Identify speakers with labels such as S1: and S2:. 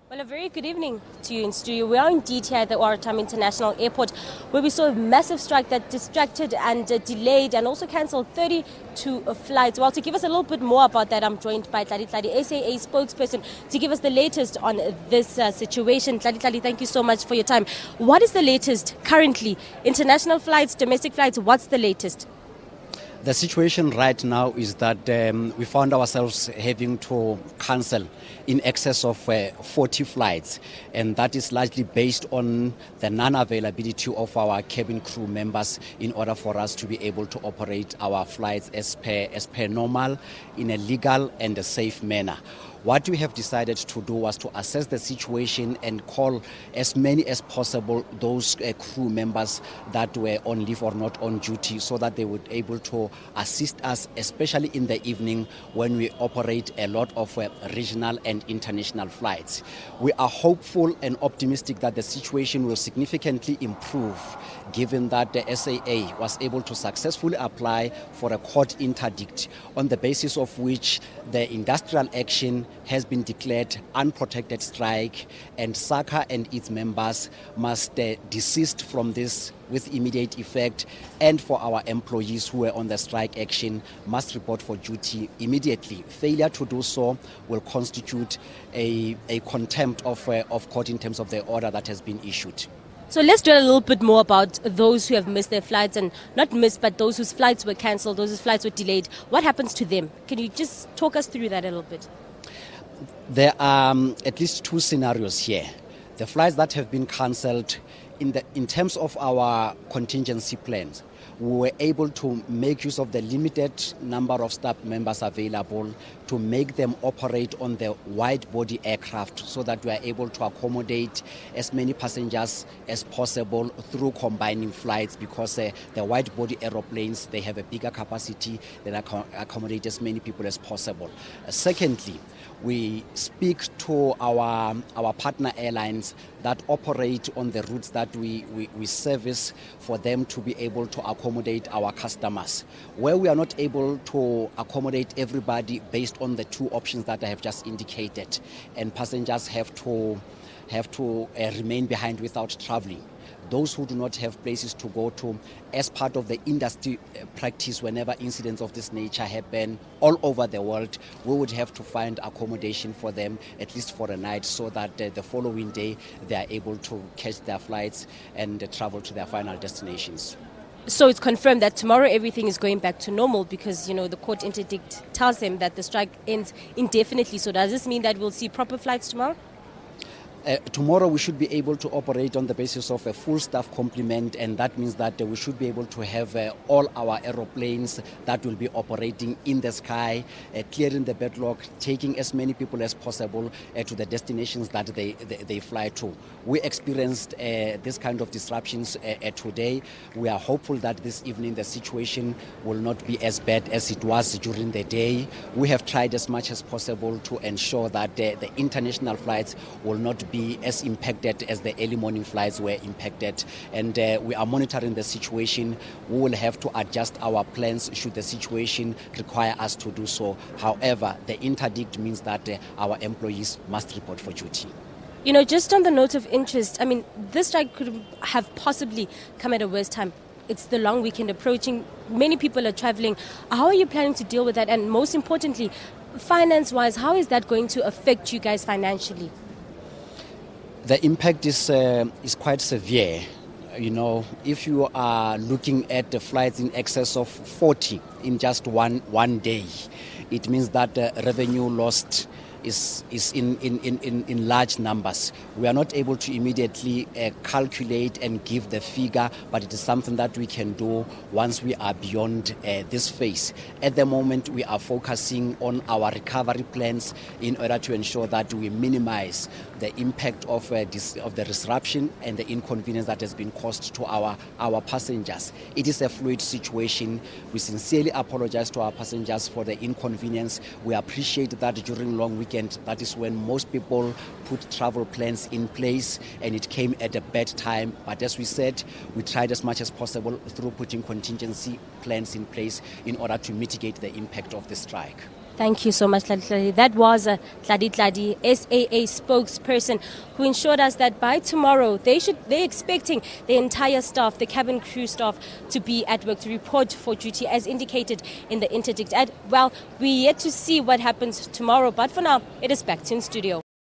S1: Well, a very good evening to you in studio. We are indeed here at the Oratam International Airport, where we saw a massive strike that distracted and delayed and also cancelled 32 flights. Well, to give us a little bit more about that, I'm joined by Tlali SAA spokesperson, to give us the latest on this situation. Tlali, thank you so much for your time. What is the latest currently? International flights, domestic flights, what's the latest?
S2: The situation right now is that we found ourselves having to cancel in excess of 40 flights, and that is largely based on the non-availability of our cabin crew members in order for us to be able to operate our flights as per normal in a legal and a safe manner. What we have decided to do was to assess the situation and call as many as possible those crew members that were on leave or not on duty, so that they would be able to assist us, especially in the evening when we operate a lot of regional and international flights. We are hopeful and optimistic that the situation will significantly improve, given that the SAA was able to successfully apply for a court interdict, on the basis of which the industrial action has been declared unprotected strike, and SACA and its members must desist from this with immediate effect, and for our employees who were on the strike action must report for duty immediately. Failure to do so will constitute a contempt of court in terms of the order that has been issued.
S1: So let's do a little bit more about those who have missed their flights, and not missed, but those whose flights were cancelled, those whose flights were delayed. What happens to them? Can you just talk us through that a little bit?
S2: There are at least two scenarios here. The flights that have been cancelled, in terms of our contingency plans, we were able to make use of the limited number of staff members available to make them operate on the wide-body aircraft, so that we are able to accommodate as many passengers as possible through combining flights, because the wide-body aeroplanes, they have a bigger capacity that accommodate as many people as possible. Secondly, we speak to our partner airlines that operate on the routes that we service, for them to be able to accommodate our customers. Where we are not able to accommodate everybody based on the two options that I have just indicated, and passengers have to remain behind without traveling, those who do not have places to go to, as part of the industry practice, whenever incidents of this nature happen all over the world, we would have to find accommodation for them, at least for a night, so that the following day they are able to catch their flights and travel to their final destinations.
S1: So it's confirmed that tomorrow everything is going back to normal, because, the court interdict tells them that the strike ends indefinitely. So does this mean that we'll see proper flights tomorrow?
S2: Tomorrow we should be able to operate on the basis of a full staff complement, and that means that we should be able to have all our aeroplanes that will be operating in the sky, clearing the backlog, taking as many people as possible to the destinations that they fly to. We experienced this kind of disruptions today. We are hopeful that this evening the situation will not be as bad as it was during the day. We have tried as much as possible to ensure that the international flights will not be as impacted as the early morning flights were impacted, and we are monitoring the situation. We will have to adjust our plans should the situation require us to do so. However, the interdict means that our employees must report for duty.
S1: Just on the note of interest, this strike could have possibly come at a worse time. It's the long weekend approaching. Many people are traveling. How are you planning to deal with that? And most importantly, finance-wise, how is that going to affect you guys financially?
S2: The impact is quite severe. If you are looking at the flights in excess of 40 in just one day, it means that revenue lost is in large numbers. We are not able to immediately calculate and give the figure, but it is something that we can do once we are beyond this phase. At the moment, we are focusing on our recovery plans in order to ensure that we minimize the impact of the disruption and the inconvenience that has been caused to our passengers. It is a fluid situation. We sincerely apologize to our passengers for the inconvenience. We appreciate that during long weekend, that is when most people put travel plans in place, and it came at a bad time. But as we said, we tried as much as possible through putting contingency plans in place in order to mitigate the impact of the strike.
S1: Thank you so much, Tladi. That was a Tladi, SAA spokesperson, who ensured us that by tomorrow they're expecting the entire staff, the cabin crew staff, to be at work to report for duty as indicated in the interdict. And well, we're yet to see what happens tomorrow, but for now, it is back to in studio.